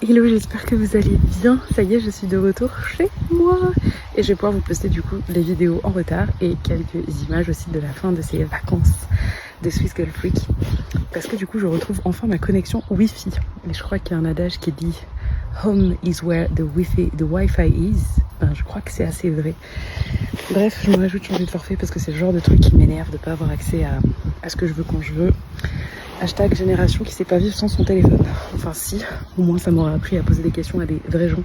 Hello, j'espère que vous allez bien. Ça y est, je suis de retour chez moi. Et je vais pouvoir vous poster du coup les vidéos en retard et quelques images aussi de la fin de ces vacances de Swiss Girl Freak. Parce que du coup, je retrouve enfin ma connexion Wi-Fi. Et je crois qu'il y a un adage qui dit Home is where the Wi-Fi is. Ben, je crois que c'est assez vrai. Bref, je me rajoute changer de forfait parce que c'est le genre de truc qui m'énerve de ne pas avoir accès à ce que je veux quand je veux. Hashtag génération qui sait pas vivre sans son téléphone. Enfin si, au moins ça m'aurait appris à poser des questions à des vrais gens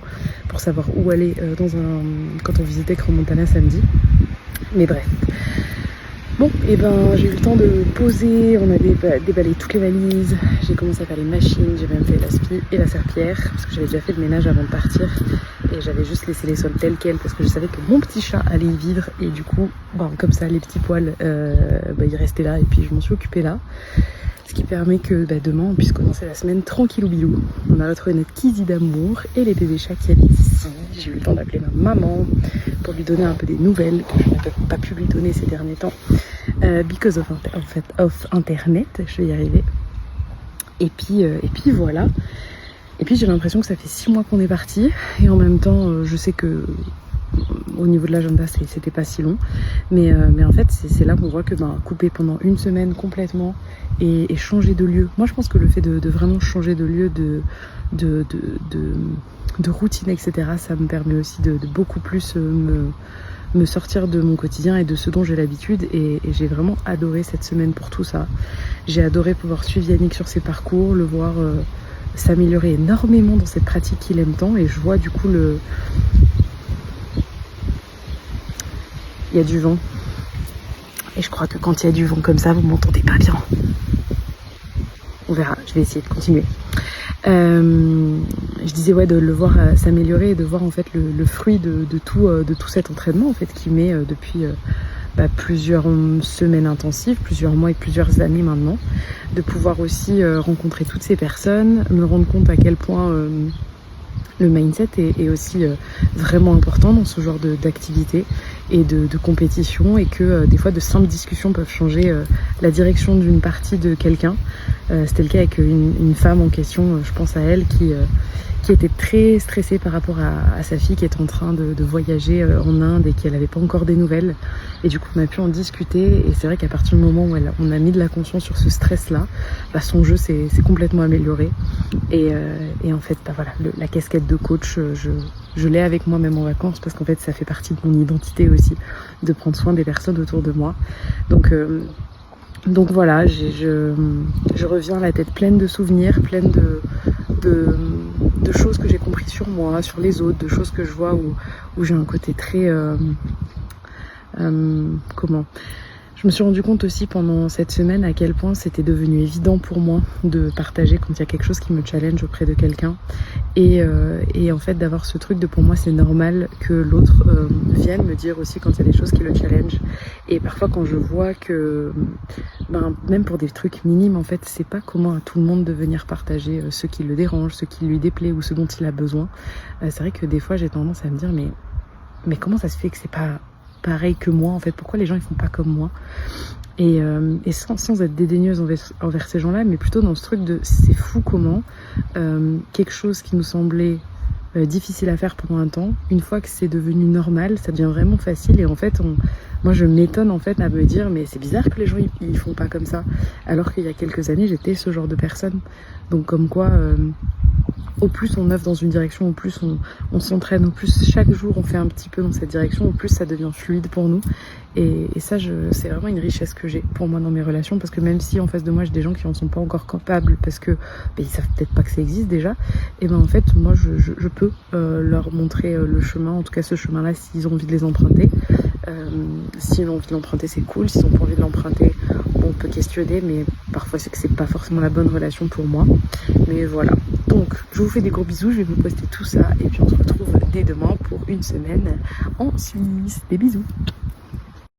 pour savoir où aller quand on visitait Crans-Montana samedi. Mais bref. Bon, et ben j'ai eu le temps de poser, on a déballé toutes les valises, j'ai commencé à faire les machines, j'ai même fait la spie et la serpillière, parce que j'avais déjà fait le ménage avant de partir, et j'avais juste laissé les sols tels quels, parce que je savais que mon petit chat allait y vivre, et du coup, bon, comme ça, les petits poils, ils restaient là, et puis je m'en suis occupée là. Ce qui permet que demain on puisse commencer la semaine tranquillou bilou. On a retrouvé notre Kizzy d'amour et les bébés chats qui habitent ici. J'ai eu le temps d'appeler ma maman pour lui donner un peu des nouvelles que je n'avais pas pu lui donner ces derniers temps. Because of internet, je vais y arriver. Et puis voilà. Et puis j'ai l'impression que ça fait 6 mois qu'on est parti. Et en même temps, je sais que au niveau de l'agenda c'était pas si long, mais en fait c'est là qu'on voit que couper pendant une semaine complètement et changer de lieu, moi je pense que le fait de vraiment changer de lieu, de routine, etc., ça me permet aussi de beaucoup plus me sortir de mon quotidien et de ce dont j'ai l'habitude, et j'ai vraiment adoré cette semaine pour tout ça. J'ai adoré pouvoir suivre Yannick sur ses parcours, le voir s'améliorer énormément dans cette pratique qu'il aime tant, et je vois du coup il y a du vent. Et je crois que quand il y a du vent comme ça, vous m'entendez pas bien. On verra, je vais essayer de continuer. Je disais de le voir s'améliorer et de voir en fait le fruit de tout cet entraînement en fait qu'il met depuis plusieurs semaines intensives, plusieurs mois et plusieurs années maintenant. De pouvoir aussi rencontrer toutes ces personnes, me rendre compte à quel point le mindset est aussi vraiment important dans ce genre d'activité et de compétition, et que des fois de simples discussions peuvent changer la direction d'une partie de quelqu'un. C'était le cas avec une femme en question, je pense à elle, qui était très stressée par rapport à sa fille qui était en train de voyager en Inde et qu'elle n'avait pas encore des nouvelles. Et du coup on a pu en discuter, et c'est vrai qu'à partir du moment où on a mis de la conscience sur ce stress-là, son jeu s'est complètement amélioré. Et en fait, voilà, la casquette de coach, je l'ai avec moi même en vacances, parce qu'en fait ça fait partie de mon identité aussi, de prendre soin des personnes autour de moi. Donc voilà, je reviens la tête pleine de souvenirs, pleine de choses que j'ai compris sur moi, sur les autres, de choses que je vois où j'ai un côté très... Je me suis rendu compte aussi pendant cette semaine à quel point c'était devenu évident pour moi de partager quand il y a quelque chose qui me challenge auprès de quelqu'un, et en fait d'avoir ce truc de, pour moi c'est normal que l'autre vienne me dire aussi quand il y a des choses qui le challenge. Et parfois quand je vois que même pour des trucs minimes en fait, c'est pas commun à tout le monde de venir partager ce qui le dérange, ce qui lui déplaît ou ce dont il a besoin. C'est vrai que des fois j'ai tendance à me dire mais comment ça se fait que c'est pas pareil que moi en fait, pourquoi les gens ils font pas comme moi, et sans être dédaigneuse envers ces gens-là, mais plutôt dans ce truc de c'est fou comment quelque chose qui nous semblait difficile à faire pendant un temps, une fois que c'est devenu normal, ça devient vraiment facile. Et en fait moi je m'étonne en fait à me dire mais c'est bizarre que les gens ils font pas comme ça, alors qu'il y a quelques années j'étais ce genre de personne. Donc comme quoi au plus on œuvre dans une direction, au plus on s'entraîne, au plus chaque jour on fait un petit peu dans cette direction, au plus ça devient fluide pour nous. Et ça, c'est vraiment une richesse que j'ai pour moi dans mes relations, parce que même si en face de moi j'ai des gens qui en sont pas encore capables, parce que ils savent peut-être pas que ça existe déjà, et en fait moi je peux leur montrer le chemin, en tout cas ce chemin-là, s'ils ont envie de les emprunter. S'ils ont envie de l'emprunter, c'est cool. S'ils n'ont pas envie de l'emprunter, on peut questionner, mais parfois c'est que c'est pas forcément la bonne relation pour moi. Mais voilà. Donc je vous fais des gros bisous, je vais vous poster tout ça, et puis on se retrouve dès demain pour une semaine en Suisse. Des bisous.